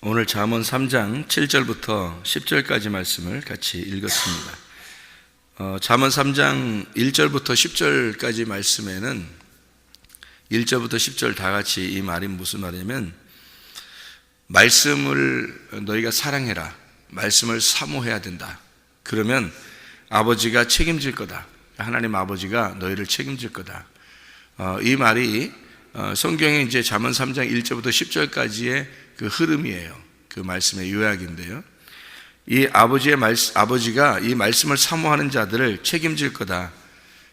오늘 잠언 3장 7절부터 10절까지 말씀을 같이 읽었습니다. 잠언 3장 1절부터 10절까지 말씀에는 1절부터 10절 다 같이 이 말이 무슨 말이냐면, 말씀을 너희가 사랑해라, 말씀을 사모해야 된다. 그러면 아버지가 책임질 거다. 하나님 아버지가 너희를 책임질 거다. 이 말이 성경에 이제 잠언 3장 1절부터 10절까지의 그 흐름이에요. 그 말씀의 요약인데요. 이 아버지가 이 말씀을 사모하는 자들을 책임질 거다.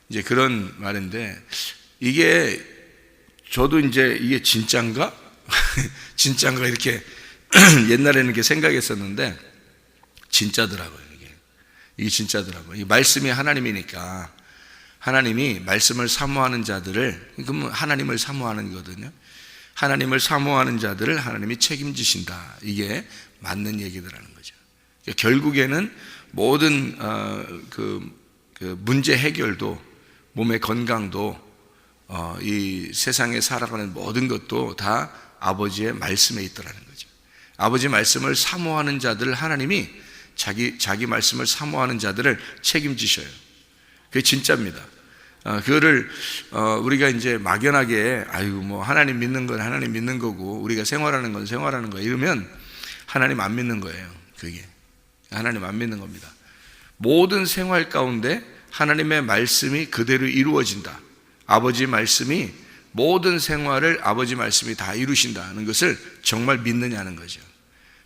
이제 그런 말인데, 이게 저도 이제 이게 진짠가? 진짠가 이렇게 옛날에는 이렇게 생각했었는데, 진짜더라고요. 이게 진짜더라고요. 이 말씀이 하나님이니까 하나님이 말씀을 사모하는 자들을, 그러면 하나님을 사모하는 거거든요. 하나님을 사모하는 자들을 하나님이 책임지신다. 이게 맞는 얘기더라는 거죠. 결국에는 모든 그 문제 해결도, 몸의 건강도, 이 세상에 살아가는 모든 것도 다 아버지의 말씀에 있더라는 거죠. 아버지 말씀을 사모하는 자들을 하나님이 자기 말씀을 사모하는 자들을 책임지셔요. 그게 진짜입니다. 그거를 우리가 이제 막연하게 뭐 하나님 믿는 건 하나님 믿는 거고 우리가 생활하는 건 생활하는 거 이러면 하나님 안 믿는 거예요. 그게 하나님 안 믿는 겁니다. 모든 생활 가운데 하나님의 말씀이 그대로 이루어진다. 아버지 말씀이 모든 생활을 아버지 말씀이 다 이루신다는 것을 정말 믿느냐는 거죠.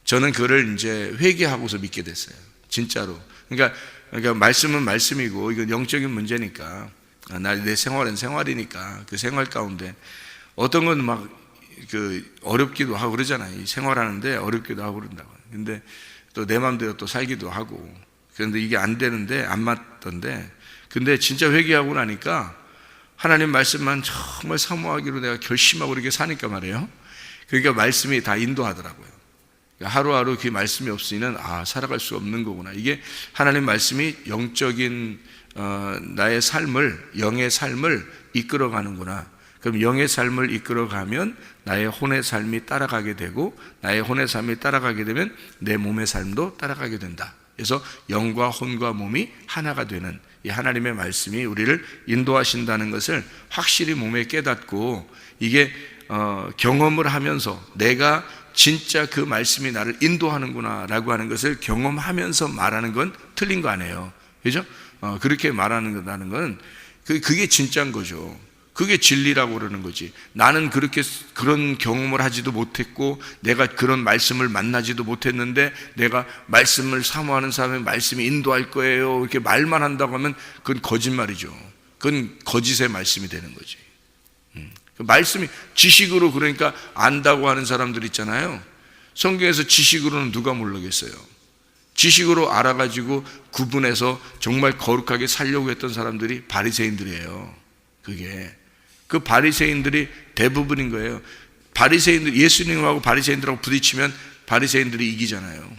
저는 그거를 이제 회개하고서 믿게 됐어요. 진짜로. 그러니까 말씀은 말씀이고 이건 영적인 문제니까, 내 생활은 생활이니까 그 생활 가운데 어떤 건 막 어렵기도 하고 그러잖아요. 생활하는데 어렵기도 하고 그런다고. 근데 또 내 마음대로 또 살기도 하고, 그런데 이게 안 되는데, 안 맞던데, 근데 진짜 회개하고 나니까 하나님 말씀만 정말 사모하기로 내가 결심하고 이렇게 사니까 말이에요. 그러니까 말씀이 다 인도하더라고요. 하루하루 그 말씀이 없으면 살아갈 수 없는 거구나. 이게 하나님 말씀이 영적인 나의 삶을, 영의 삶을 이끌어가는구나. 그럼 영의 삶을 이끌어가면 나의 혼의 삶이 따라가게 되고, 나의 혼의 삶이 따라가게 되면 내 몸의 삶도 따라가게 된다. 그래서 영과 혼과 몸이 하나가 되는 이 하나님의 말씀이 우리를 인도하신다는 것을 확실히 몸에 깨닫고, 이게 경험을 하면서 내가 진짜 그 말씀이 나를 인도하는구나 라고 하는 것을 경험하면서 말하는 건 틀린 거 아니에요. 그죠? 그렇게 말하는 건 그게 진짜인 거죠. 그게 진리라고 그러는 거지. 나는 그런 경험을 하지도 못했고 내가 그런 말씀을 만나지도 못했는데 내가 말씀을 사모하는 사람의 말씀이 인도할 거예요 이렇게 말만 한다고 하면 그건 거짓말이죠. 그건 거짓의 말씀이 되는 거지. 말씀이 지식으로, 그러니까 안다고 하는 사람들 있잖아요. 성경에서 지식으로는 누가 모르겠어요. 지식으로 알아가지고 구분해서 정말 거룩하게 살려고 했던 사람들이 바리새인들이에요. 그게 그 바리새인들이 대부분인 거예요. 바리새인들, 예수님하고 바리새인들하고 부딪히면 바리새인들이 이기잖아요.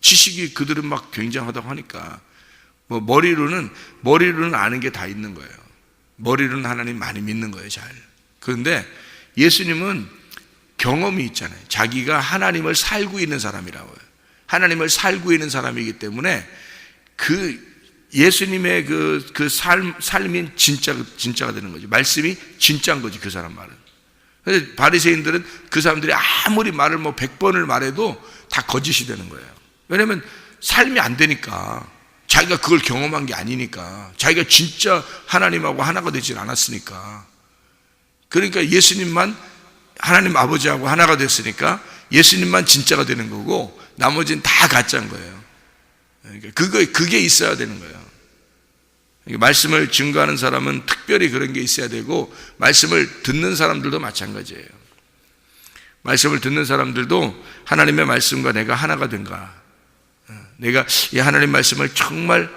지식이 그들은 막 굉장하다고 하니까 머리로는 아는 게 다 있는 거예요. 머리로는 하나님 많이 믿는 거예요, 잘. 그런데 예수님은 경험이 있잖아요. 자기가 하나님을 살고 있는 사람이라고요. 하나님을 살고 있는 사람이기 때문에 예수님의 삶이 진짜가 되는 거죠. 말씀이 진짜인 거지, 그 사람 말은. 근데 바리새인들은 그 사람들이 아무리 말을 100번을 말해도 다 거짓이 되는 거예요. 왜냐하면 삶이 안 되니까. 자기가 그걸 경험한 게 아니니까. 자기가 진짜 하나님하고 하나가 되질 않았으니까. 그러니까 예수님만, 하나님 아버지하고 하나가 됐으니까 예수님만 진짜가 되는 거고 나머지는 다 가짜인 거예요. 그러니까 그게 있어야 되는 거예요. 그러니까 말씀을 증거하는 사람은 특별히 그런 게 있어야 되고, 말씀을 듣는 사람들도 마찬가지예요. 말씀을 듣는 사람들도 하나님의 말씀과 내가 하나가 된가, 내가 이 하나님 말씀을 정말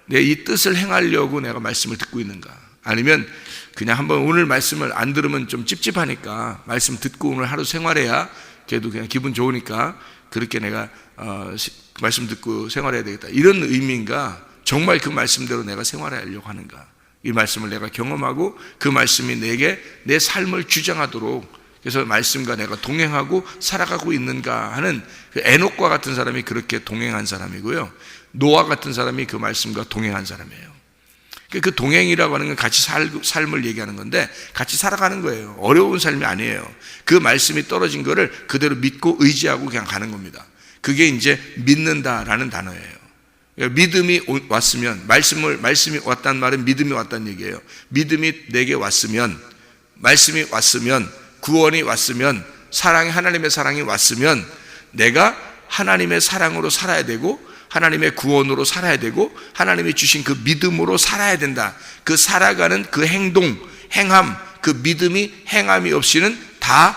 내 이 뜻을 행하려고 내가 말씀을 듣고 있는가, 아니면 그냥 한번 오늘 말씀을 안 들으면 좀 찝찝하니까 말씀 듣고 오늘 하루 생활해야 그래도 그냥 기분 좋으니까 그렇게 내가 말씀 듣고 생활해야 되겠다, 이런 의미인가, 정말 그 말씀대로 내가 생활하려고 하는가, 이 말씀을 내가 경험하고 그 말씀이 내게 내 삶을 주장하도록 그래서 말씀과 내가 동행하고 살아가고 있는가 하는 그 에녹과 같은 사람이 그렇게 동행한 사람이고요, 노아 같은 사람이 그 말씀과 동행한 사람이에요. 그 동행이라고 하는 건 같이 삶을 얘기하는 건데 같이 살아가는 거예요. 어려운 삶이 아니에요. 그 말씀이 떨어진 거를 그대로 믿고 의지하고 그냥 가는 겁니다. 그게 이제 믿는다라는 단어예요. 믿음이 왔으면, 말씀이 왔다는 말은 믿음이 왔다는 얘기예요. 믿음이 내게 왔으면, 말씀이 왔으면, 구원이 왔으면, 하나님의 사랑이 왔으면 내가 하나님의 사랑으로 살아야 되고 하나님의 구원으로 살아야 되고 하나님이 주신 그 믿음으로 살아야 된다. 그 살아가는 그 행동, 행함, 그 믿음이 행함이 없이는 다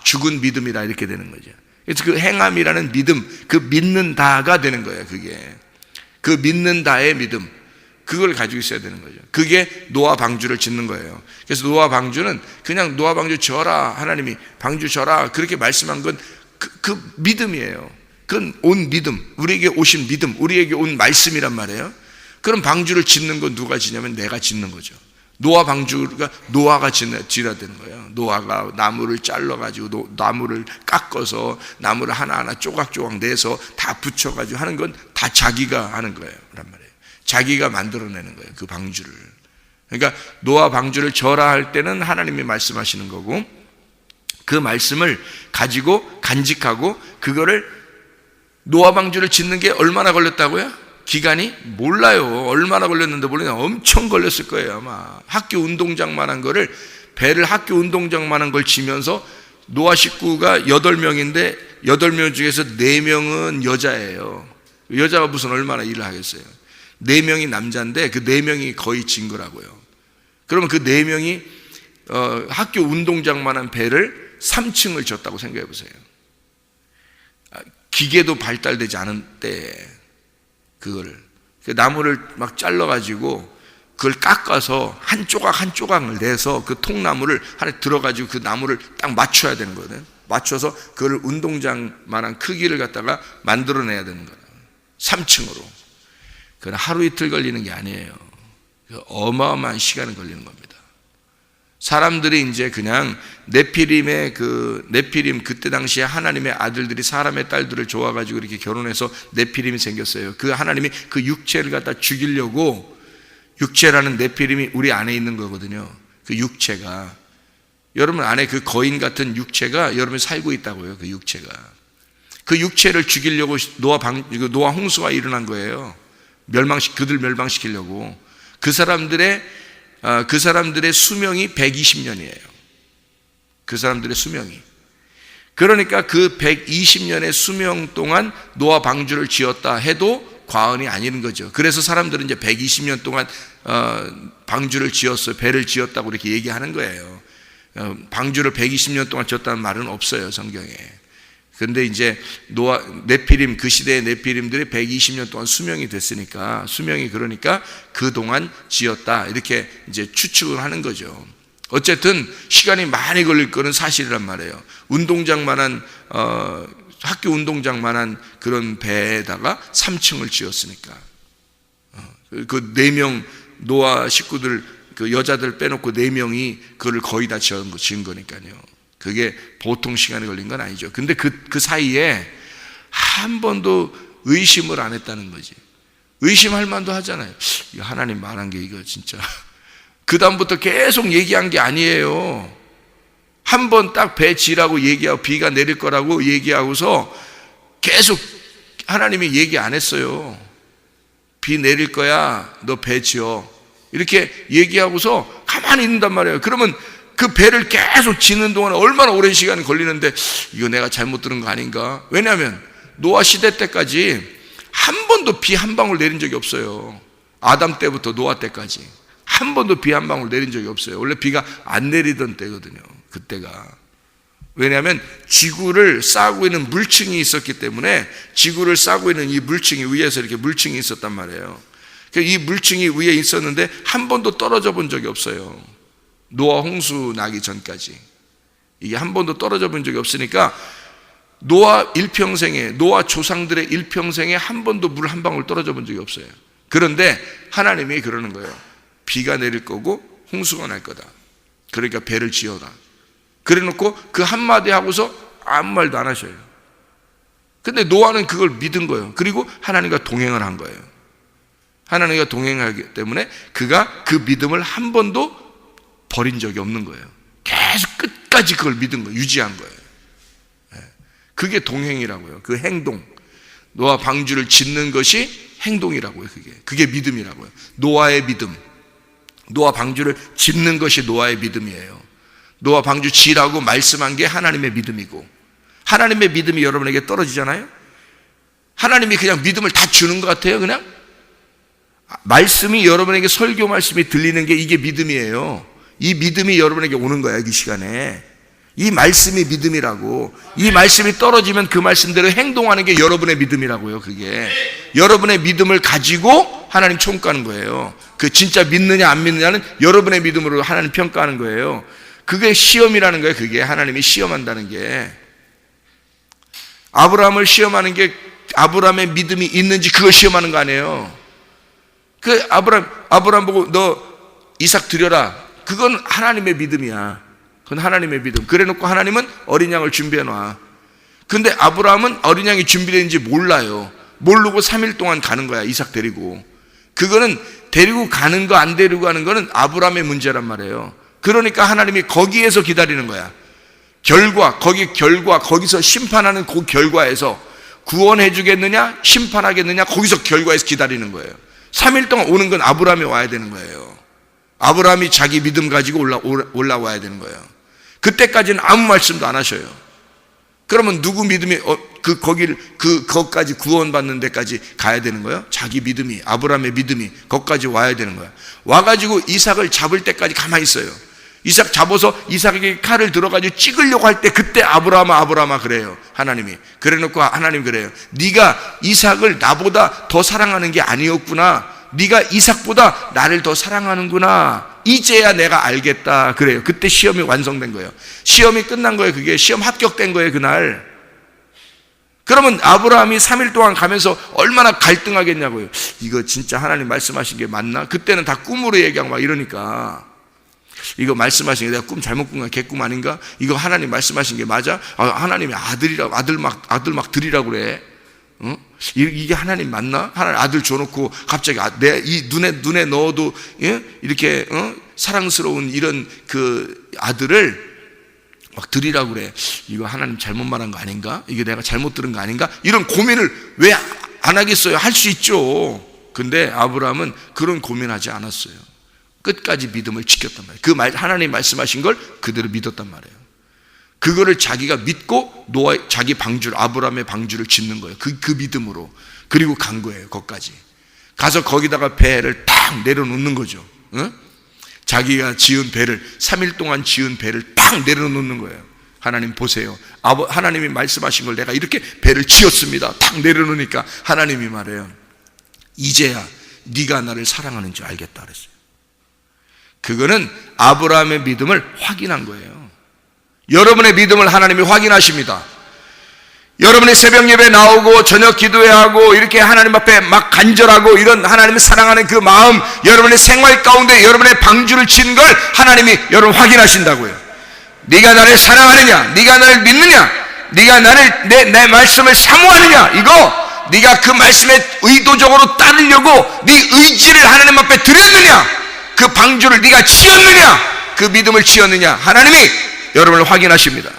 죽은 믿음이라 이렇게 되는 거죠. 그래서 그 행함이라는 믿음, 그 믿는다가 되는 거예요. 그게 그 믿는다의 믿음, 그걸 가지고 있어야 되는 거죠. 그게 노아 방주를 짓는 거예요. 그래서 노아 방주는 그냥 노아 방주 져라, 하나님이 방주 져라 그렇게 말씀한 건 그 믿음이에요. 그건 온 믿음, 우리에게 오신 믿음, 우리에게 온 말씀이란 말이에요. 그럼 방주를 짓는 건 누가 지냐면 내가 짓는 거죠. 노아 방주가 노아가 지어야 되는 거예요. 노아가 나무를 잘라가지고 나무를 깎아서 나무를 하나하나 조각조각 내서 다 붙여가지고 하는 건 다 자기가 하는 거예요. 란 말이에요. 자기가 만들어내는 거예요. 그 방주를. 그러니까 노아 방주를 져라 할 때는 하나님이 말씀하시는 거고, 그 말씀을 가지고 간직하고 그거를 노아 방주를 짓는 게 얼마나 걸렸다고요? 기간이? 몰라요. 얼마나 걸렸는데 몰라요. 엄청 걸렸을 거예요. 아마 학교 운동장만한 거를, 배를 학교 운동장만한 걸 지면서 노아 식구가 8명인데 8명 중에서 4명은 여자예요. 여자가 무슨 얼마나 일을 하겠어요. 4명이 남자인데 그 4명이 거의 진 거라고요. 그러면 그 4명이 학교 운동장만한 배를 3층을 졌다고 생각해 보세요. 기계도 발달되지 않은 때에 그거를, 그 나무를 막 잘라가지고 그걸 깎아서 한 조각 한 조각을 내서 그 통나무를 하나 들어가지고 그 나무를 딱 맞춰야 되는 거거든요. 맞춰서 그걸 운동장만한 크기를 갖다가 만들어내야 되는 거예요. 3층으로. 그건 하루 이틀 걸리는 게 아니에요. 어마어마한 시간이 걸리는 겁니다. 사람들이 이제 그냥 네피림 그때 당시에 하나님의 아들들이 사람의 딸들을 좋아가지고 이렇게 결혼해서 네피림이 생겼어요. 그 하나님이 그 육체를 갖다 죽이려고, 육체라는 네피림이 우리 안에 있는 거거든요. 그 육체가, 여러분 안에 그 거인 같은 육체가 여러분이 살고 있다고요. 그 육체가, 그 육체를 죽이려고 노아 홍수가 일어난 거예요. 그들 멸망시키려고. 그 사람들의 수명이 120년이에요. 그 사람들의 수명이. 그러니까 그 120년의 수명 동안 노아 방주를 지었다 해도 과언이 아닌 거죠. 그래서 사람들은 이제 120년 동안 방주를 지었어요. 배를 지었다고 이렇게 얘기하는 거예요. 방주를 120년 동안 지었다는 말은 없어요, 성경에. 근데 이제 네피림, 그 시대의 네피림들이 120년 동안 수명이 됐으니까, 수명이 그러니까 그동안 지었다 이렇게 이제 추측을 하는 거죠. 어쨌든 시간이 많이 걸릴 거는 사실이란 말이에요. 운동장만한 학교 운동장만한 그런 배에다가 3층을 지었으니까. 그 4명 노아 식구들, 그 여자들 빼놓고 4명이 그걸 거의 다 지은 거니까요. 그게 보통 시간이 걸린 건 아니죠. 근데 그 사이에 한 번도 의심을 안 했다는 거지. 의심할 만도 하잖아요. 하나님 말한 게 이거 진짜. 그 다음부터 계속 얘기한 게 아니에요. 한 번 딱 배 지라고 얘기하고 비가 내릴 거라고 얘기하고서 계속 하나님이 얘기 안 했어요. 비 내릴 거야, 너 배 지어, 이렇게 얘기하고서 가만히 있는단 말이에요. 그러면 그 배를 계속 지는 동안 얼마나 오랜 시간이 걸리는데, 이거 내가 잘못 들은 거 아닌가? 왜냐하면 노아 시대 때까지 한 번도 비 한 방울 내린 적이 없어요. 아담 때부터 노아 때까지 한 번도 비 한 방울 내린 적이 없어요. 원래 비가 안 내리던 때거든요, 그때가. 왜냐하면 지구를 싸고 있는 물층이 있었기 때문에, 지구를 싸고 있는 이 물층이, 위에서 이렇게 물층이 있었단 말이에요. 이 물층이 위에 있었는데 한 번도 떨어져 본 적이 없어요. 노아 홍수 나기 전까지 이게 한 번도 떨어져 본 적이 없으니까 노아 일평생에, 노아 조상들의 일평생에 한 번도 물 한 방울 떨어져 본 적이 없어요. 그런데 하나님이 그러는 거예요. 비가 내릴 거고 홍수가 날 거다. 그러니까 배를 지어라. 그래 놓고 그 한마디 하고서 아무 말도 안 하셔요. 근데 노아는 그걸 믿은 거예요. 그리고 하나님과 동행을 한 거예요. 하나님과 동행하기 때문에 그가 그 믿음을 한 번도 버린 적이 없는 거예요. 계속 끝까지 그걸 믿은 거예요. 유지한 거예요. 그게 동행이라고요. 그 행동. 노아 방주를 짓는 것이 행동이라고요. 그게 믿음이라고요. 노아의 믿음. 노아 방주를 짓는 것이 노아의 믿음이에요. 노아 방주 지으라고 말씀한 게 하나님의 믿음이고, 하나님의 믿음이 여러분에게 떨어지잖아요. 하나님이 그냥 믿음을 다 주는 것 같아요. 그냥 말씀이, 여러분에게 설교 말씀이 들리는 게 이게 믿음이에요. 이 믿음이 여러분에게 오는 거야. 이 시간에 이 말씀이 믿음이라고. 이 말씀이 떨어지면 그 말씀대로 행동하는 게 여러분의 믿음이라고요. 그게 여러분의 믿음을 가지고 하나님 총가는 거예요. 그 진짜 믿느냐 안 믿느냐는 여러분의 믿음으로 하나님 평가하는 거예요. 그게 시험이라는 거예요. 그게 하나님이 시험한다는 게. 아브라함을 시험하는 게 아브라함의 믿음이 있는지 그걸 시험하는 거 아니에요. 그 아브라함 보고 너 이삭 드려라. 그건 하나님의 믿음이야. 그건 하나님의 믿음. 그래 놓고 하나님은 어린 양을 준비해 놔. 근데 아브라함은 어린 양이 준비되는지 몰라요. 모르고 3일 동안 가는 거야. 이삭 데리고. 그거는 데리고 가는 거 안 데리고 가는 거는 아브라함의 문제란 말이에요. 그러니까 하나님이 거기에서 기다리는 거야. 거기서 심판하는 그 결과에서 구원해 주겠느냐 심판하겠느냐 거기서 결과에서 기다리는 거예요. 3일 동안 오는 건 아브라함이 와야 되는 거예요. 아브라함이 자기 믿음 가지고 올라와야 되는 거예요. 그때까지는 아무 말씀도 안 하셔요. 그러면 누구 믿음이 거기까지 구원받는 데까지 가야 되는 거예요? 자기 믿음이, 아브라함의 믿음이 거기까지 와야 되는 거예요. 와가지고 이삭을 잡을 때까지 가만히 있어요. 이삭 잡아서 이삭에게 칼을 들어가지고 찍으려고 할 때 그때 아브라함아 그래요. 하나님이. 그래 놓고 하나님 그래요. 네가 이삭을 나보다 더 사랑하는 게 아니었구나. 네가 이삭보다 나를 더 사랑하는구나. 이제야 내가 알겠다. 그래요. 그때 시험이 완성된 거예요. 시험이 끝난 거예요. 그게 시험 합격된 거예요. 그날. 그러면 아브라함이 3일 동안 가면서 얼마나 갈등하겠냐고요. 이거 진짜 하나님 말씀하신 게 맞나? 그때는 다 꿈으로 얘기하고 막 이러니까 이거 말씀하신 게 내가 꿈 잘못 꾼 거야? 개꿈 아닌가? 이거 하나님 말씀하신 게 맞아? 하나님이 아들 막 드리라고 그래. 이게 하나님 맞나? 하나님 아들 줘놓고 갑자기 내 이 눈에 넣어도 이렇게 사랑스러운 이런 그 아들을 막 드리라고 그래. 이거 하나님 잘못 말한 거 아닌가? 이게 내가 잘못 들은 거 아닌가? 이런 고민을 왜 안 하겠어요? 할 수 있죠. 근데 아브라함은 그런 고민하지 않았어요. 끝까지 믿음을 지켰단 말이에요. 하나님 말씀하신 걸 그대로 믿었단 말이에요. 그거를 자기가 믿고 자기 방주를, 아브라함의 방주를 짓는 거예요. 그 믿음으로. 그리고 간 거예요. 거기까지 가서 거기다가 배를 탁 내려놓는 거죠. 자기가 지은 배를, 3일 동안 지은 배를 탁 내려놓는 거예요. 하나님 보세요. 하나님이 말씀하신 걸 내가 이렇게 배를 지었습니다. 탁 내려놓으니까 하나님이 말해요. 이제야 네가 나를 사랑하는 줄 알겠다 그랬어요. 그거는 아브라함의 믿음을 확인한 거예요. 여러분의 믿음을 하나님이 확인하십니다. 여러분의 새벽 예배 나오고 저녁 기도회하고 이렇게 하나님 앞에 막 간절하고 이런 하나님을 사랑하는 그 마음, 여러분의 생활 가운데 여러분의 방주를 친 걸 하나님이 여러분 확인하신다고요. 네가 나를 사랑하느냐, 네가 나를 믿느냐, 네가 나를 내 말씀을 사모하느냐, 이거 네가 그 말씀에 의도적으로 따르려고 네 의지를 하나님 앞에 드렸느냐, 그 방주를 네가 지었느냐, 그 믿음을 지었느냐, 하나님이 여러분을 확인하십니다.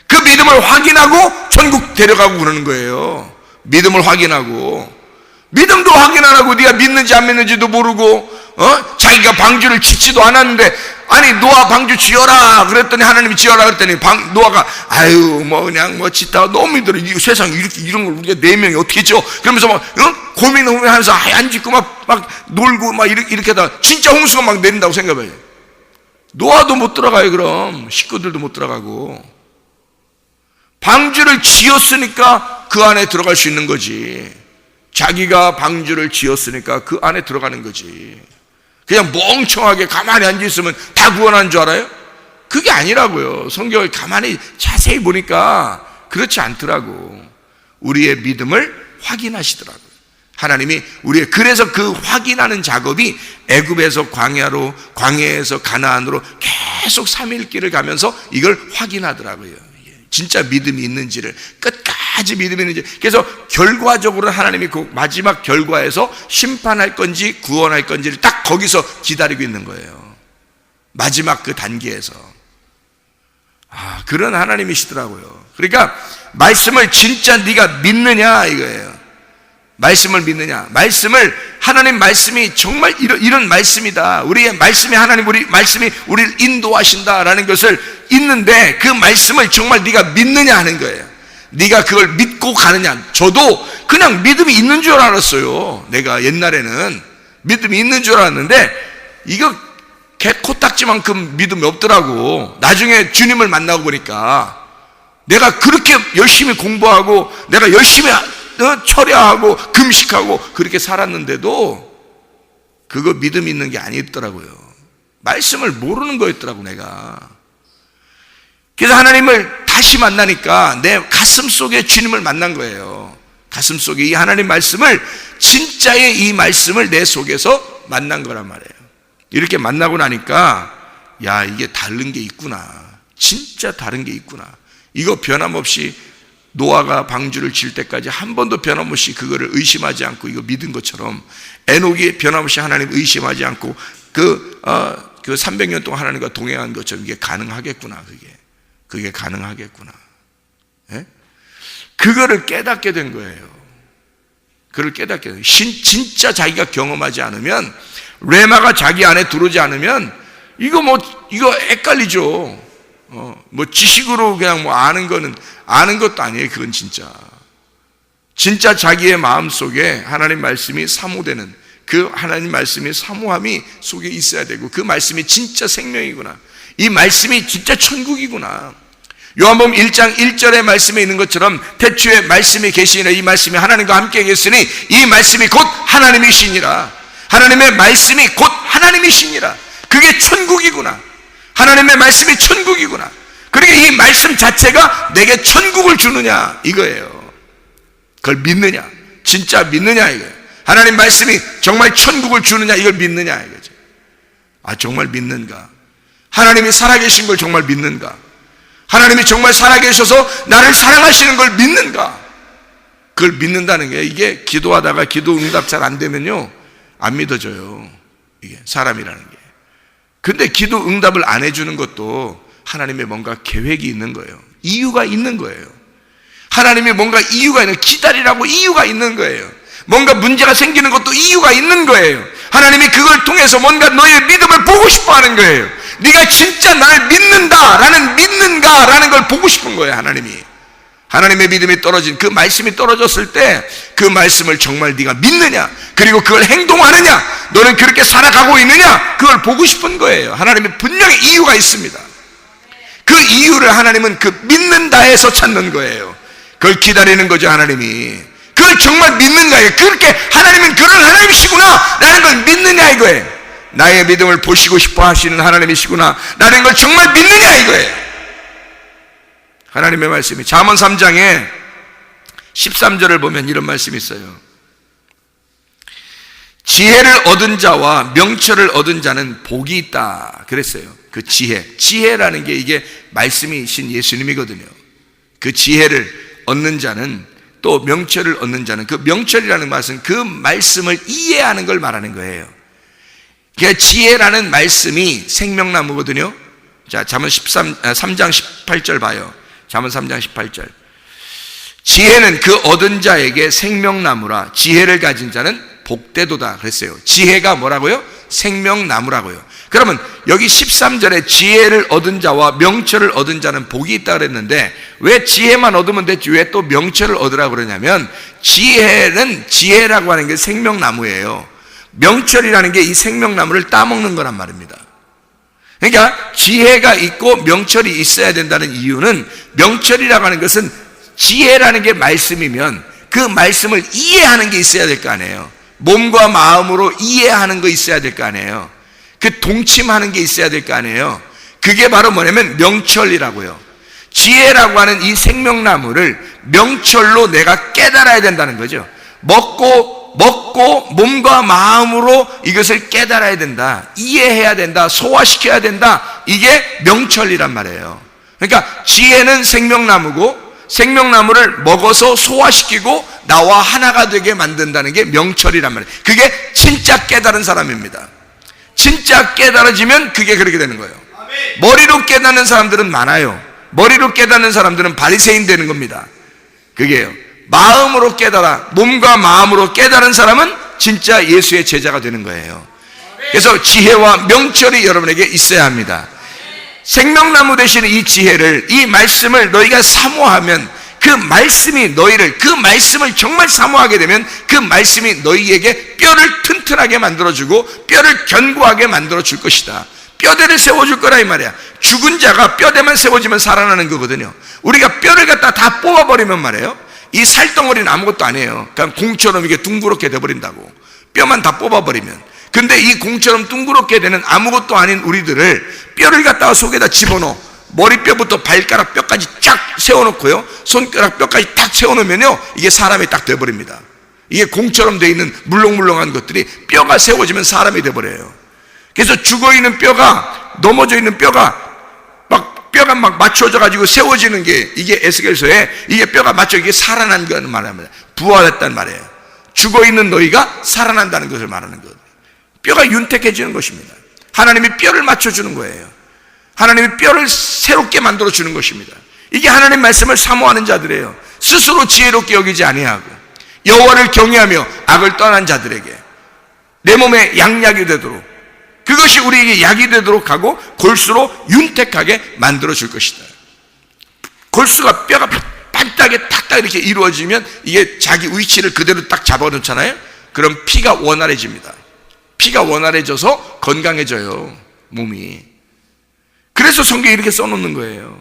그 믿음을 확인하고 천국 데려가고 그러는 거예요. 믿음을 확인하고. 믿음도 확인 안 하고 네가 믿는지 안 믿는지도 모르고 자기가 방주를 짓지도 않았는데, 아니 노아 방주 지어라 그랬더니 하나님이 지어라 그랬더니 노아가 아유 뭐 그냥 뭐 짓다가 너무 힘들어. 이 세상에 이런 걸 우리가 4명이 어떻게 지어? 그러면서 막 고민하면서 안 짓고 막 놀고 막 이렇게 하다가 진짜 홍수가 막 내린다고 생각해요. 노아도 못 들어가요. 그럼 식구들도 못 들어가고. 방주를 지었으니까 그 안에 들어갈 수 있는 거지. 자기가 방주를 지었으니까 그 안에 들어가는 거지. 그냥 멍청하게 가만히 앉아있으면 다 구원하는 줄 알아요? 그게 아니라고요. 성경을 가만히 자세히 보니까 그렇지 않더라고. 우리의 믿음을 확인하시더라고요. 하나님이 우리의, 그래서 그 확인하는 작업이 애굽에서 광야로, 광야에서 가나안으로 계속 3일 길을 가면서 이걸 확인하더라고요. 진짜 믿음이 있는지를, 끝까지 믿음이 있는지. 그래서 결과적으로 하나님이 그 마지막 결과에서 심판할 건지 구원할 건지를 딱 거기서 기다리고 있는 거예요. 마지막 그 단계에서. 그런 하나님이시더라고요. 그러니까 말씀을 진짜 네가 믿느냐 이거예요. 말씀을 믿느냐. 말씀을, 하나님 말씀이 정말 이런 말씀이다. 우리의 말씀이, 하나님 우리 말씀이 우리를 인도하신다라는 것을 있는데 그 말씀을 정말 네가 믿느냐 하는 거예요. 네가 그걸 믿고 가느냐. 저도 그냥 믿음이 있는 줄 알았어요. 내가 옛날에는 믿음이 있는 줄 알았는데 이거 개 코딱지만큼 믿음이 없더라고. 나중에 주님을 만나고 보니까 내가 그렇게 열심히 공부하고 내가 열심히 철야하고 금식하고 그렇게 살았는데도 그거 믿음 있는 게 아니더라고요. 말씀을 모르는 거였더라고 내가. 그래서 하나님을 다시 만나니까 내 가슴 속에 주님을 만난 거예요. 가슴 속에 이 하나님 말씀을, 진짜의 이 말씀을 내 속에서 만난 거란 말이에요. 이렇게 만나고 나니까 야, 이게 다른 게 있구나. 진짜 다른 게 있구나. 이거 변함없이 노아가 방주를 질 때까지 한 번도 변함없이 그거를 의심하지 않고 이거 믿은 것처럼, 에녹이 변함없이 하나님 의심하지 않고 그 300년 동안 하나님과 동행한 것처럼 이게 가능하겠구나. 그게 가능하겠구나. 예? 그거를 깨닫게 된 거예요. 그걸 깨닫게 된 거예요. 진짜 자기가 경험하지 않으면, 레마가 자기 안에 들어오지 않으면 이거 헷갈리죠. 지식으로 그냥 아는 것도 아니에요. 그건 진짜 자기의 마음 속에 하나님 말씀이 사모되는, 그 하나님 말씀의 사모함이 속에 있어야 되고, 그 말씀이 진짜 생명이구나. 이 말씀이 진짜 천국이구나. 요한복음 1장 1절의 말씀에 있는 것처럼 태초에 말씀이 계시니라. 이 말씀이 하나님과 함께 계시니 이 말씀이 곧 하나님이시니라. 하나님의 말씀이 곧 하나님이시니라. 그게 천국이구나. 하나님의 말씀이 천국이구나. 그러니까 이 말씀 자체가 내게 천국을 주느냐 이거예요. 그걸 믿느냐, 진짜 믿느냐 이거예요. 하나님 말씀이 정말 천국을 주느냐 이걸 믿느냐 이거죠. 정말 믿는가? 하나님이 살아계신 걸 정말 믿는가? 하나님이 정말 살아계셔서 나를 사랑하시는 걸 믿는가? 그걸 믿는다는 게, 이게 기도하다가 기도 응답 잘 안 되면요 안 믿어져요. 이게 사람이라는 게. 근데 기도 응답을 안 해주는 것도 하나님의 뭔가 계획이 있는 거예요. 이유가 있는 거예요. 하나님이 뭔가 이유가 있는, 기다리라고 이유가 있는 거예요. 뭔가 문제가 생기는 것도 이유가 있는 거예요. 하나님이 그걸 통해서 뭔가 너의 믿음을 보고 싶어 하는 거예요. 네가 진짜 나를 믿는가라는 걸 보고 싶은 거예요. 하나님의 믿음이 떨어진, 그 말씀이 떨어졌을 때 그 말씀을 정말 네가 믿느냐, 그리고 그걸 행동하느냐, 너는 그렇게 살아가고 있느냐, 그걸 보고 싶은 거예요. 하나님이 분명히 이유가 있습니다. 그 이유를 하나님은 그 믿는다에서 찾는 거예요. 그걸 기다리는 거죠. 하나님이 그걸 정말 믿는가요? 그렇게 하나님은 그런 하나님이시구나 라는 걸 믿느냐 이거예요. 나의 믿음을 보시고 싶어 하시는 하나님이시구나 라는 걸 정말 믿느냐 이거예요. 하나님의 말씀이 잠언 3장에 13절을 보면 이런 말씀이 있어요. 지혜를 얻은 자와 명철을 얻은 자는 복이 있다 그랬어요. 그 지혜라는 게 이게 말씀이신 예수님이거든요. 그 지혜를 얻는 자는, 또 명철을 얻는 자는, 그 명철이라는 말은 그 말씀을 이해하는 걸 말하는 거예요. 그 지혜라는 말씀이 생명나무거든요. 자, 잠언 3장 18절 봐요. 잠언 3장 18절. 지혜는 그 얻은 자에게 생명나무라. 지혜를 가진 자는 복되도다 그랬어요. 지혜가 뭐라고요? 생명나무라고요. 그러면 여기 13절에 지혜를 얻은 자와 명철을 얻은 자는 복이 있다 그랬는데, 왜 지혜만 얻으면 됐지 왜 또 명철을 얻으라고 그러냐면, 지혜라고 하는 게 생명나무예요. 명철이라는 게 이 생명나무를 따먹는 거란 말입니다. 그러니까 지혜가 있고 명철이 있어야 된다는 이유는, 명철이라고 하는 것은 지혜라는 게 말씀이면 그 말씀을 이해하는 게 있어야 될 거 아니에요. 몸과 마음으로 이해하는 거 있어야 될 거 아니에요. 그 동침하는 게 있어야 될 거 아니에요. 그게 바로 뭐냐면 명철이라고요. 지혜라고 하는 이 생명나무를 명철로 내가 깨달아야 된다는 거죠. 먹고 먹고 몸과 마음으로 이것을 깨달아야 된다, 이해해야 된다, 소화시켜야 된다. 이게 명철이란 말이에요. 그러니까 지혜는 생명나무고, 생명나무를 먹어서 소화시키고 나와 하나가 되게 만든다는 게 명철이란 말이에요. 그게 진짜 깨달은 사람입니다. 진짜 깨달아지면 그게 그렇게 되는 거예요. 머리로 깨닫는 사람들은 많아요. 머리로 깨닫는 사람들은 바리새인 되는 겁니다. 그게요. 마음으로 깨달아, 몸과 마음으로 깨달은 사람은 진짜 예수의 제자가 되는 거예요. 그래서 지혜와 명철이 여러분에게 있어야 합니다. 생명나무 되시는 이 지혜를, 이 말씀을 너희가 사모하면, 그 말씀이 너희를, 그 말씀을 정말 사모하게 되면 그 말씀이 너희에게 뼈를 튼튼하게 만들어주고 뼈를 견고하게 만들어줄 것이다. 뼈대를 세워줄 거라 이 말이야. 죽은 자가 뼈대만 세워지면 살아나는 거거든요. 우리가 뼈를 갖다 다 뽑아버리면 말이에요, 이 살덩어리는 아무것도 아니에요. 그냥 공처럼 이게 둥그렇게 돼버린다고. 뼈만 다 뽑아버리면. 근데 이 공처럼 둥그렇게 되는 아무것도 아닌 우리들을 뼈를 갖다가 속에다 집어넣어. 머리뼈부터 발가락 뼈까지 쫙 세워놓고요, 손가락 뼈까지 딱 세워놓으면요, 이게 사람이 딱 돼버립니다. 이게 공처럼 돼 있는 물렁물렁한 것들이 뼈가 세워지면 사람이 돼버려요. 그래서 죽어있는 뼈가, 넘어져 있는 뼈가 막 맞춰져 가지고 세워지는 게, 이게 에스겔서에 이게 뼈가 맞춰, 이게 살아난 거는 말합니다. 부활했단 말이에요. 죽어있는 너희가 살아난다는 것을 말하는 것. 뼈가 윤택해지는 것입니다. 하나님이 뼈를 맞춰주는 거예요. 하나님이 뼈를 새롭게 만들어주는 것입니다. 이게 하나님 말씀을 사모하는 자들이에요. 스스로 지혜롭게 여기지 아니하고 여호와를 경외하며 악을 떠난 자들에게 내 몸에 양약이 되도록, 그것이 우리에게 약이 되도록 하고 골수로 윤택하게 만들어줄 것이다. 골수가 뼈가 반딱에 탁딱 이렇게 이루어지면 이게 자기 위치를 그대로 딱 잡아놓잖아요. 그럼 피가 원활해집니다. 피가 원활해져서 건강해져요, 몸이. 그래서 성경에 이렇게 써놓는 거예요.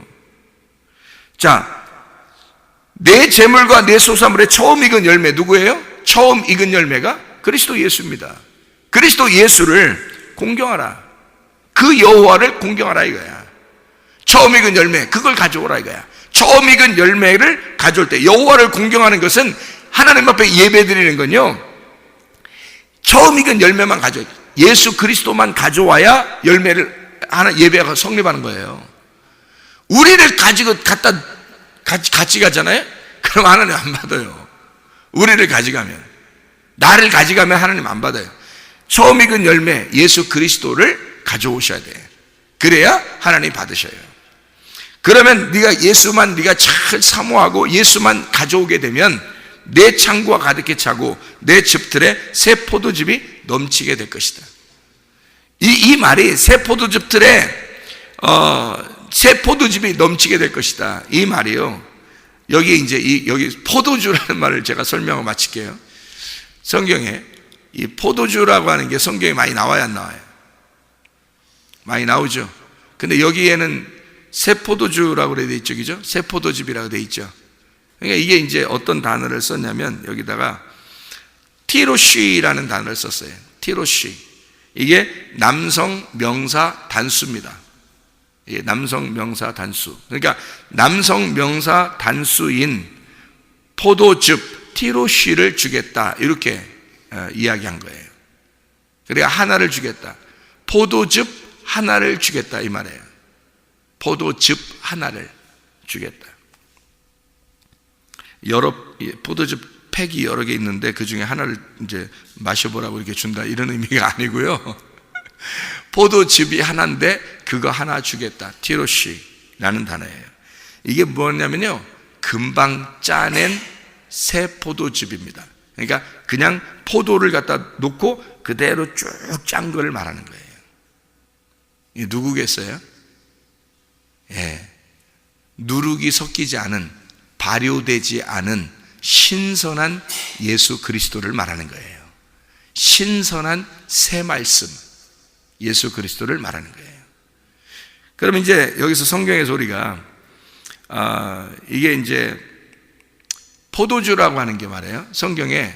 자, 내 재물과 내 소사물의 처음 익은 열매 누구예요? 처음 익은 열매가 그리스도 예수입니다. 그리스도 예수를 공경하라. 그 여호와를 공경하라 이거야. 처음 익은 열매, 그걸 가져오라 이거야. 처음 익은 열매를 가져올 때, 여호와를 공경하는 것은 하나님 앞에 예배드리는 건요, 처음 익은 열매만 가져와야 돼. 예수 그리스도만 가져와야 열매를 하나, 예배가 성립하는 거예요. 우리를 가지고 같이 가잖아요? 그럼 하나님 안 받아요. 우리를 가져가면, 나를 가져가면 하나님 안 받아요. 처음 익은 열매 예수 그리스도를 가져오셔야 돼. 그래야 하나님 받으셔요. 그러면 네가 예수만, 네가 잘 사모하고 예수만 가져오게 되면 내 창고가 가득히 차고 내 즙틀에 새 포도즙이 넘치게 될 것이다. 이 말이 새 포도즙틀에 새 포도즙이 넘치게 될 것이다, 이 말이요. 여기 이제 여기 포도주라는 말을 제가 설명을 마칠게요. 성경에 이 포도주라고 하는 게 성경에 많이 나와야 안 나와요? 많이 나오죠. 근데 여기에는 새 포도주라고 되어 있죠, 그죠? 새 포도즙이라고 되어 있죠. 그러니까 이게 이제 어떤 단어를 썼냐면 여기다가 티로쉬라는 단어를 썼어요. 티로쉬. 이게 남성 명사 단수입니다. 이게 남성 명사 단수. 그러니까 남성 명사 단수인 포도즙 티로쉬를 주겠다, 이렇게 이야기한 거예요. 그러니까 하나를 주겠다. 포도즙 하나를 주겠다 이 말이에요. 포도즙 하나를 주겠다. 여러 포도즙 팩이 여러 개 있는데 그 중에 하나를 이제 마셔보라고 이렇게 준다, 이런 의미가 아니고요. 포도즙이 하나인데 그거 하나 주겠다. 티로시라는 단어예요. 이게 뭐냐면요, 금방 짜낸 새 포도즙입니다. 그러니까 그냥 포도를 갖다 놓고 그대로 쭉 짠 거를 말하는 거예요. 이게 누구겠어요? 예, 누룩이 섞이지 않은, 발효되지 않은 신선한 예수 그리스도를 말하는 거예요. 신선한 새 말씀, 예수 그리스도를 말하는 거예요. 그러면 이제 여기서 성경에서 우리가 이게 이제 포도주라고 하는 게 말이에요, 성경에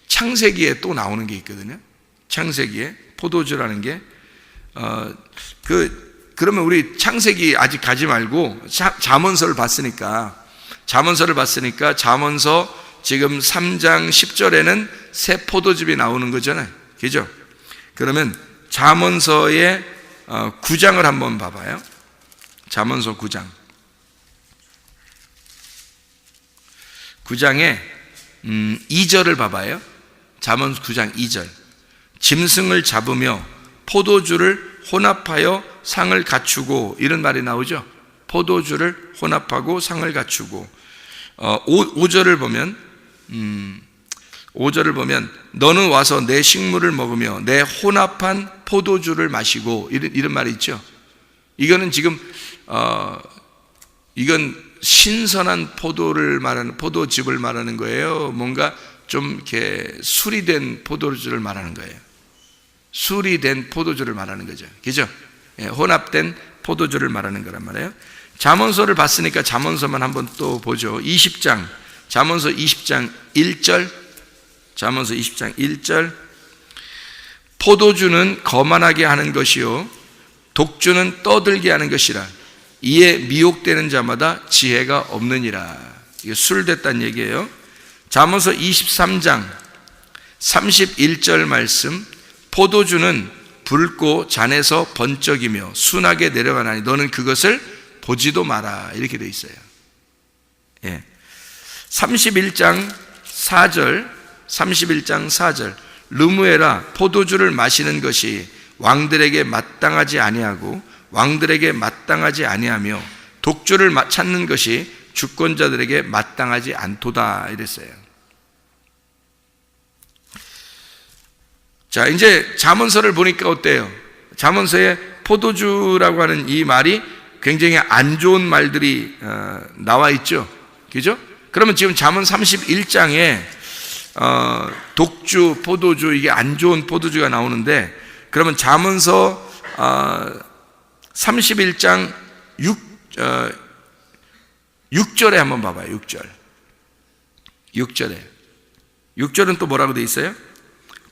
창세기에 또 나오는 게 있거든요. 창세기에 포도주라는 게 그러면 우리 창세기 아직 가지 말고 잠언서를 봤으니까 잠언서 지금 3장 10절에는 새 포도즙이 나오는 거잖아요. 그죠? 그러면 잠언서의 9장을 한번 봐봐요. 잠언서 9장. 9장에 2절을 봐봐요. 잠언 9장 2절. 짐승을 잡으며 포도주를 혼합하여 상을 갖추고, 이런 말이 나오죠. 포도주를 혼합하고 상을 갖추고. 5절을 보면 5절을 보면 너는 와서 내 식물을 먹으며 내 혼합한 포도주를 마시고, 이런 말이 있죠. 이거는 지금 이건 신선한 포도를 말하는, 포도즙을 말하는 거예요. 뭔가 좀 이렇게 술이 된 포도주를 말하는 거예요. 술이 된 포도주를 말하는 거죠. 그죠? 예, 혼합된 포도주를 말하는 거란 말이에요. 잠언서를 봤으니까 잠언서만 한번 또 보죠. 20장, 잠언서 20장 1절, 잠언서 20장 1절. 포도주는 거만하게 하는 것이요 독주는 떠들게 하는 것이라. 이에 미혹되는 자마다 지혜가 없느니라. 이게 술 됐다는 얘기예요. 잠언서 23장 31절 말씀. 포도주는 붉고 잔에서 번쩍이며 순하게 내려가나니 너는 그것을 보지도 마라. 이렇게 되어 있어요. 예. 31장 4절, 31장 4절. 르무에라, 포도주를 마시는 것이 왕들에게 마땅하지 아니하고 왕들에게 마땅하지 아니하며 독주를 찾는 것이 주권자들에게 마땅하지 않도다. 이랬어요. 자, 이제 잠언서를 보니까 어때요? 잠언서에 포도주라고 하는 이 말이 굉장히 안 좋은 말들이 나와 있죠. 그죠? 그러면 지금 잠언 31장에 독주, 포도주, 이게 안 좋은 포도주가 나오는데, 그러면 잠언서 31장 6절에 한번 봐봐요. 6절은 또 뭐라고 되어 있어요?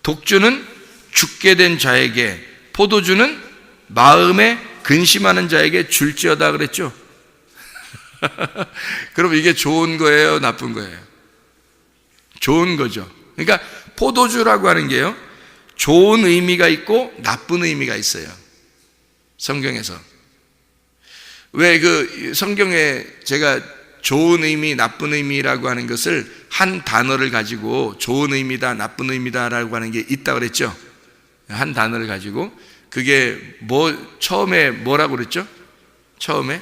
독주는 죽게 된 자에게, 포도주는 마음에 근심하는 자에게 줄지어다 그랬죠. 그럼 이게 좋은 거예요, 나쁜 거예요? 좋은 거죠. 그러니까 포도주라고 하는 게요, 좋은 의미가 있고 나쁜 의미가 있어요. 성경에서. 왜 그 성경에 제가 좋은 의미, 나쁜 의미라고 하는 것을 한 단어를 가지고 좋은 의미다, 나쁜 의미다라고 하는 게 있다고 그랬죠. 한 단어를 가지고. 그게 처음에 뭐라고 그랬죠? 처음에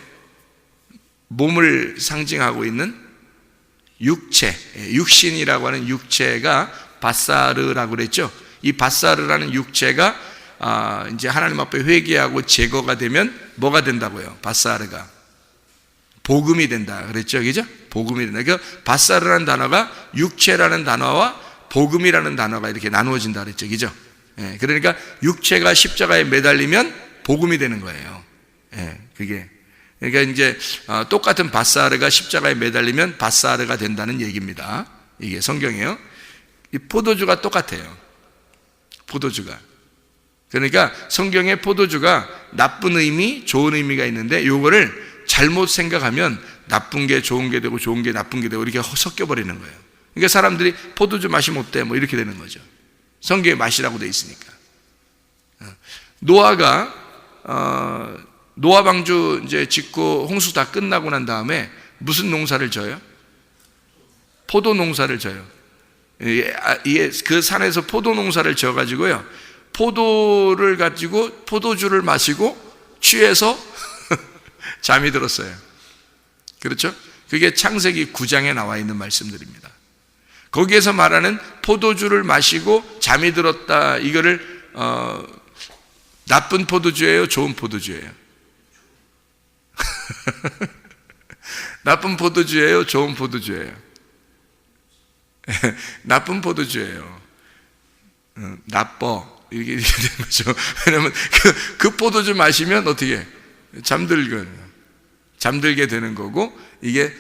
몸을 상징하고 있는 육체, 육신이라고 하는 육체가 바사르라고 그랬죠. 이 바사르라는 육체가 이제 하나님 앞에 회개하고 제거가 되면 뭐가 된다고요? 바사르가 복음이 된다 그랬죠. 그죠? 복음이 된다. 그 바사르라는 단어가 육체라는 단어와 복음이라는 단어가 이렇게 나누어진다 그랬죠. 그죠? 예, 그러니까 육체가 십자가에 매달리면 복음이 되는 거예요. 예, 그게. 그러니까 이제 똑같은 바사르가 십자가에 매달리면 바사르가 된다는 얘기입니다. 이게 성경이에요. 이 포도주가 똑같아요. 포도주가. 그러니까 성경에 포도주가 나쁜 의미, 좋은 의미가 있는데, 요거를 잘못 생각하면 나쁜 게 좋은 게 되고 좋은 게 나쁜 게 되고 이렇게 섞여 버리는 거예요. 그러니까 사람들이 포도주 마시면 어때? 뭐 이렇게 되는 거죠. 성경에 마시라고 돼 있으니까. 노아가 노아 방주 이제 짓고 홍수 다 끝나고 난 다음에 무슨 농사를 져요? 포도 농사를 져요. 이게 그 산에서 포도 농사를 져 가지고요, 포도를 가지고 포도주를 마시고 취해서 잠이 들었어요. 그렇죠? 그게 창세기 9장에 나와 있는 말씀들입니다. 거기에서 말하는 포도주를 마시고 잠이 들었다, 이거를 나쁜 포도주예요, 좋은 포도주예요? 나쁜 포도주예요, 좋은 포도주예요? 나쁜 포도주예요. 나빠, 이렇게 되는 거죠. 왜냐하면 그 포도주 마시면 어떻게 잠들게 되는 거고, 이게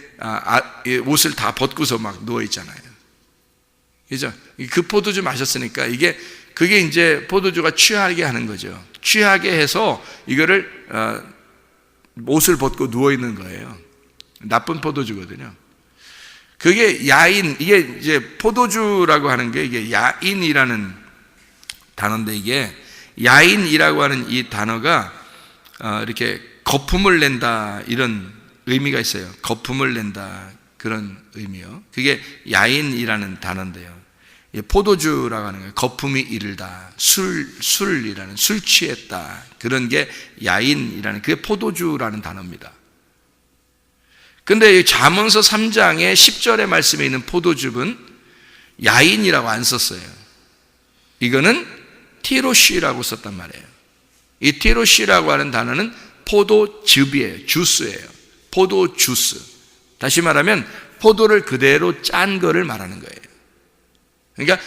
옷을 다 벗고서 막 누워 있잖아요. 그죠? 그 포도주 마셨으니까 그게 이제 포도주가 취하게 하는 거죠. 취하게 해서 이거를 옷을 벗고 누워 있는 거예요. 나쁜 포도주거든요. 그게 야인, 이게 이제 포도주라고 하는 게 이게 야인이라는 단어인데, 이게 야인이라고 하는 이 단어가 이렇게 거품을 낸다 이런 의미가 있어요. 거품을 낸다 그런 의미요. 그게 야인이라는 단어인데요. 포도주라고 하는 거예요. 거품이 이르다, 술이라는, 술 취했다, 그런 게 야인이라는, 그게 포도주라는 단어입니다. 근데 잠언서 3장의 10절의 말씀에 있는 포도즙은 야인이라고 안 썼어요. 이거는 티로시라고 썼단 말이에요. 이 티로시라고 하는 단어는 포도즙이에요. 주스예요. 포도 주스. 다시 말하면 포도를 그대로 짠 거를 말하는 거예요. 그러니까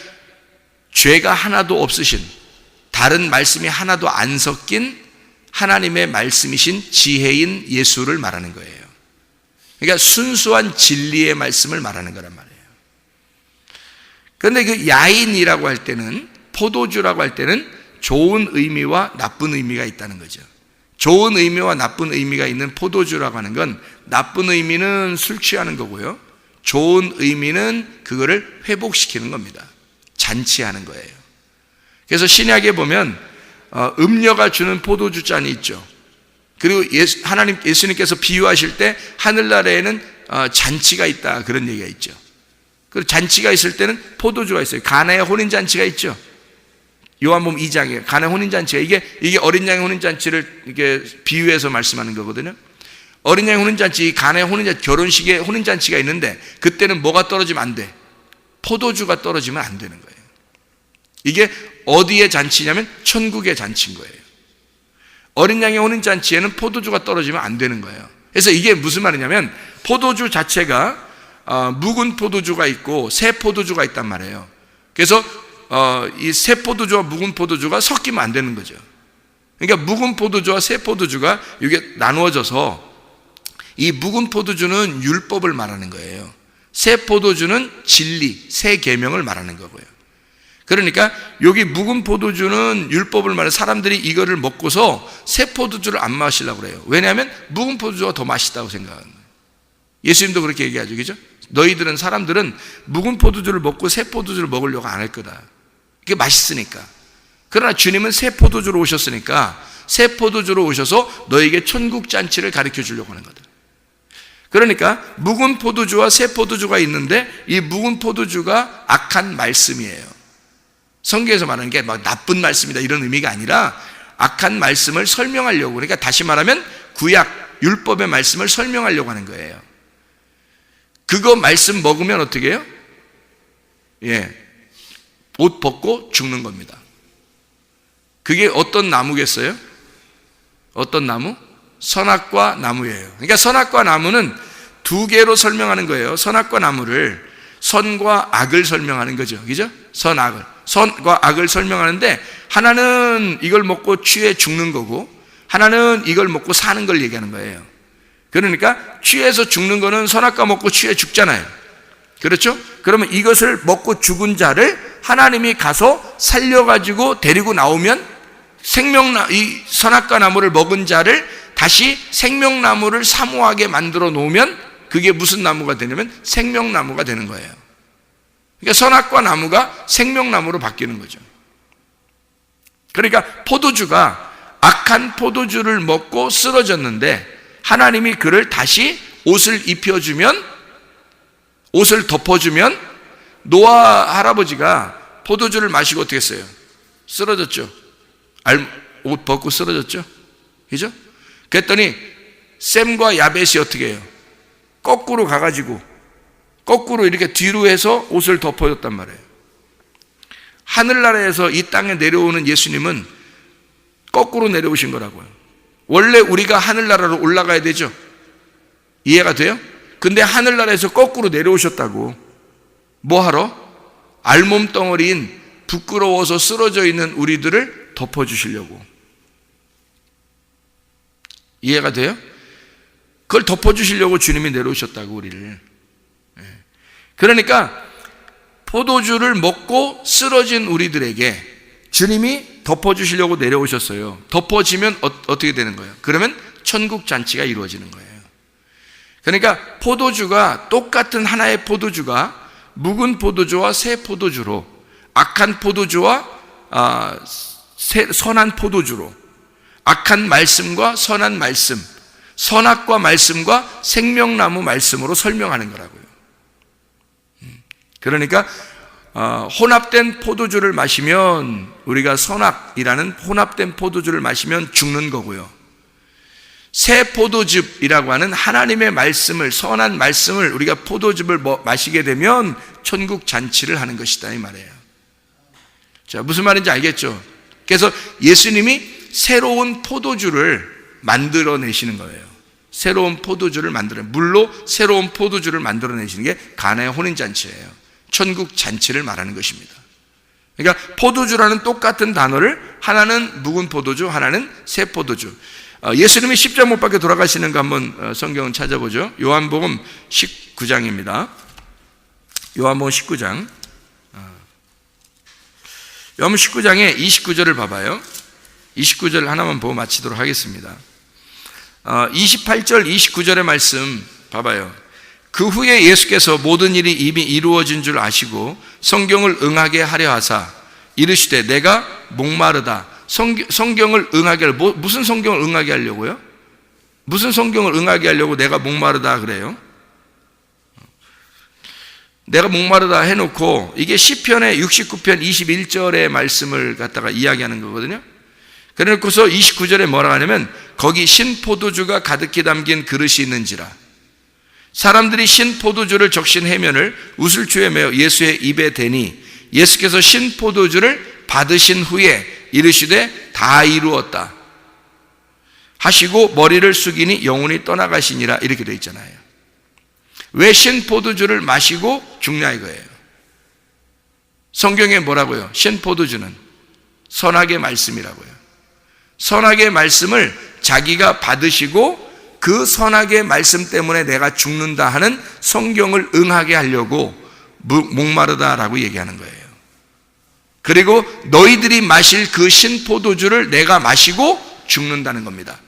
죄가 하나도 없으신, 다른 말씀이 하나도 안 섞인 하나님의 말씀이신 지혜인 예수를 말하는 거예요. 그러니까 순수한 진리의 말씀을 말하는 거란 말이에요. 그런데 그 야인이라고 할 때는, 포도주라고 할 때는 좋은 의미와 나쁜 의미가 있다는 거죠. 좋은 의미와 나쁜 의미가 있는 포도주라고 하는 건, 나쁜 의미는 술 취하는 거고요, 좋은 의미는 그거를 회복시키는 겁니다. 잔치하는 거예요. 그래서 신약에 보면 음녀가 주는 포도주 잔이 있죠. 그리고 예수님께서 비유하실 때 하늘나라에는 잔치가 있다, 그런 얘기가 있죠. 그리고 잔치가 있을 때는 포도주가 있어요. 가나의 혼인잔치가 있죠. 요한복음 2장에 가나의 혼인잔치가, 이게 어린 양의 혼인잔치를 이렇게 비유해서 말씀하는 거거든요. 어린 양의 혼인잔치, 가나의 혼인잔치, 결혼식에 혼인잔치가 있는데, 그때는 뭐가 떨어지면 안 돼? 포도주가 떨어지면 안 되는 거예요. 이게 어디의 잔치냐면 천국의 잔치인 거예요. 어린 양의 혼인잔치에는 포도주가 떨어지면 안 되는 거예요. 그래서 이게 무슨 말이냐면, 포도주 자체가 묵은 포도주가 있고 새 포도주가 있단 말이에요. 그래서 이 새 포도주와 묵은 포도주가 섞이면 안 되는 거죠. 그러니까 묵은 포도주와 새 포도주가 이게 나누어져서, 이 묵은 포도주는 율법을 말하는 거예요. 새 포도주는 진리, 새 계명을 말하는 거고요. 그러니까 여기 묵은 포도주는 율법을 말해, 사람들이 이거를 먹고서 새 포도주를 안 마시려고 그래요. 왜냐하면 묵은 포도주가 더 맛있다고 생각하는 거예요. 예수님도 그렇게 얘기하죠, 그죠? 사람들은 묵은 포도주를 먹고 새 포도주를 먹으려고 안 할 거다. 그게 맛있으니까. 그러나 주님은 새 포도주로 오셨으니까, 새 포도주로 오셔서 너에게 천국 잔치를 가르쳐 주려고 하는 거다. 그러니까 묵은 포도주와 새 포도주가 있는데, 이 묵은 포도주가 악한 말씀이에요. 성경에서 말하는 게 막 나쁜 말씀이다 이런 의미가 아니라, 악한 말씀을 설명하려고, 그러니까 다시 말하면 구약 율법의 말씀을 설명하려고 하는 거예요. 그거 말씀 먹으면 어떻게 해요? 옷 벗고 죽는 겁니다. 그게 어떤 나무겠어요? 어떤 나무? 선악과 나무예요. 그러니까 선악과 나무는 두 개로 설명하는 거예요. 선악과 나무를, 선과 악을 설명하는 거죠. 그죠? 선과 악을 설명하는데, 하나는 이걸 먹고 취해 죽는 거고, 하나는 이걸 먹고 사는 걸 얘기하는 거예요. 그러니까 취해서 죽는 거는 선악과 먹고 취해 죽잖아요. 그렇죠? 그러면 이것을 먹고 죽은 자를 하나님이 가서 살려가지고 데리고 나오면, 이 선악과 나무를 먹은 자를 다시 생명나무를 사모하게 만들어 놓으면, 그게 무슨 나무가 되냐면 생명나무가 되는 거예요. 그러니까 선악과 나무가 생명나무로 바뀌는 거죠. 그러니까 포도주가 악한 포도주를 먹고 쓰러졌는데, 하나님이 그를 다시 옷을 입혀주면, 옷을 덮어주면, 노아 할아버지가 포도주를 마시고 어떻게 했어요? 쓰러졌죠. 옷 벗고 쓰러졌죠. 그죠? 그랬더니 셈과 야벳이 어떻게 해요? 거꾸로 가가지고 거꾸로 이렇게 뒤로 해서 옷을 덮어줬단 말이에요. 하늘나라에서 이 땅에 내려오는 예수님은 거꾸로 내려오신 거라고요. 원래 우리가 하늘나라로 올라가야 되죠. 이해가 돼요? 근데 하늘나라에서 거꾸로 내려오셨다고. 뭐하러? 알몸덩어리인 부끄러워서 쓰러져 있는 우리들을 덮어주시려고. 이해가 돼요? 그걸 덮어주시려고 주님이 내려오셨다고, 우리를. 그러니까 포도주를 먹고 쓰러진 우리들에게 주님이 덮어주시려고 내려오셨어요. 덮어지면 어떻게 되는 거예요? 그러면 천국 잔치가 이루어지는 거예요. 그러니까 포도주가 똑같은 하나의 포도주가 묵은 포도주와 새 포도주로, 악한 포도주와 선한 포도주로, 악한 말씀과 선한 말씀, 선악과 말씀과 생명나무 말씀으로 설명하는 거라고요. 그러니까 혼합된 포도주를 마시면, 우리가 선악이라는 혼합된 포도주를 마시면 죽는 거고요. 새 포도즙이라고 하는 하나님의 말씀을, 선한 말씀을 우리가 포도즙을 마시게 되면 천국 잔치를 하는 것이다 이 말이에요. 자, 무슨 말인지 알겠죠? 그래서 예수님이 새로운 포도주를 만들어내시는 거예요. 새로운 포도주를 물로 새로운 포도주를 만들어내시는 게 가나의 혼인잔치예요. 천국 잔치를 말하는 것입니다. 그러니까 포도주라는 똑같은 단어를, 하나는 묵은 포도주, 하나는 새 포도주. 예수님이 십자가 못 박혀 돌아가시는 거 한번 성경을 찾아보죠. 요한복음 19장입니다. 요한복음 19장. 요한복음 19장의 29절을 봐봐요. 29절 하나만 보고 마치도록 하겠습니다. 28절 29절의 말씀 봐봐요. 그 후에 예수께서 모든 일이 이미 이루어진 줄 아시고 성경을 응하게 하려 하사 이르시되 내가 목마르다. 성경을 응하게 하려고, 무슨 성경을 응하게 하려고요? 무슨 성경을 응하게 하려고 내가 목마르다 그래요? 내가 목마르다 해놓고 이게 시편의 69편 21절의 말씀을 갖다가 이야기하는 거거든요. 그래놓고서 29절에 뭐라 하냐면 거기 신포도주가 가득히 담긴 그릇이 있는지라. 사람들이 신포도주를 적신 해면을 우슬초에 메어 예수의 입에 대니 예수께서 신포도주를 받으신 후에 이르시되 다 이루었다 하시고 머리를 숙이니 영혼이 떠나가시니라 이렇게 되어 있잖아요. 왜 신포도주를 마시고 죽냐 이거예요. 성경에 뭐라고요? 신포도주는 선악의 말씀이라고요. 선악의 말씀을 자기가 받으시고 그 선악의 말씀 때문에 내가 죽는다 하는 성경을 응하게 하려고 목마르다라고 얘기하는 거예요. 그리고 너희들이 마실 그 신포도주를 내가 마시고 죽는다는 겁니다.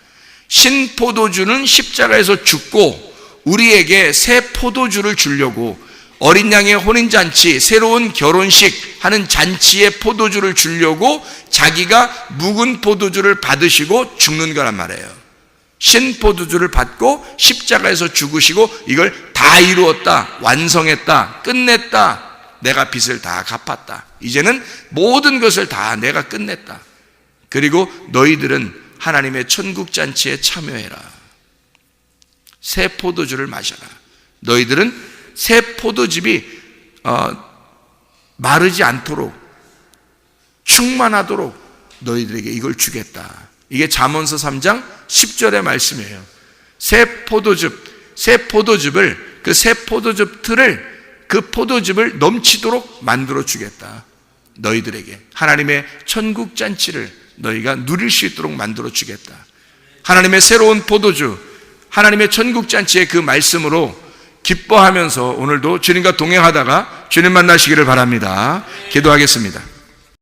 신포도주는 십자가에서 죽고 우리에게 새 포도주를 주려고, 어린 양의 혼인잔치, 새로운 결혼식 하는 잔치의 포도주를 주려고 자기가 묵은 포도주를 받으시고 죽는 거란 말이에요. 신포도주를 받고 십자가에서 죽으시고 이걸 다 이루었다, 완성했다, 끝냈다, 내가 빚을 다 갚았다, 이제는 모든 것을 다 내가 끝냈다, 그리고 너희들은 하나님의 천국잔치에 참여해라, 새 포도주를 마셔라, 너희들은 새 포도즙이 마르지 않도록 충만하도록 너희들에게 이걸 주겠다. 이게 잠언서 3장 10절의 말씀이에요. 새 포도즙을, 그 새 포도즙 틀을, 그 포도즙을 넘치도록 만들어 주겠다. 너희들에게 하나님의 천국 잔치를 너희가 누릴 수 있도록 만들어 주겠다. 하나님의 새로운 포도주, 하나님의 천국 잔치의 그 말씀으로 기뻐하면서 오늘도 주님과 동행하다가 주님 만나시기를 바랍니다. 기도하겠습니다.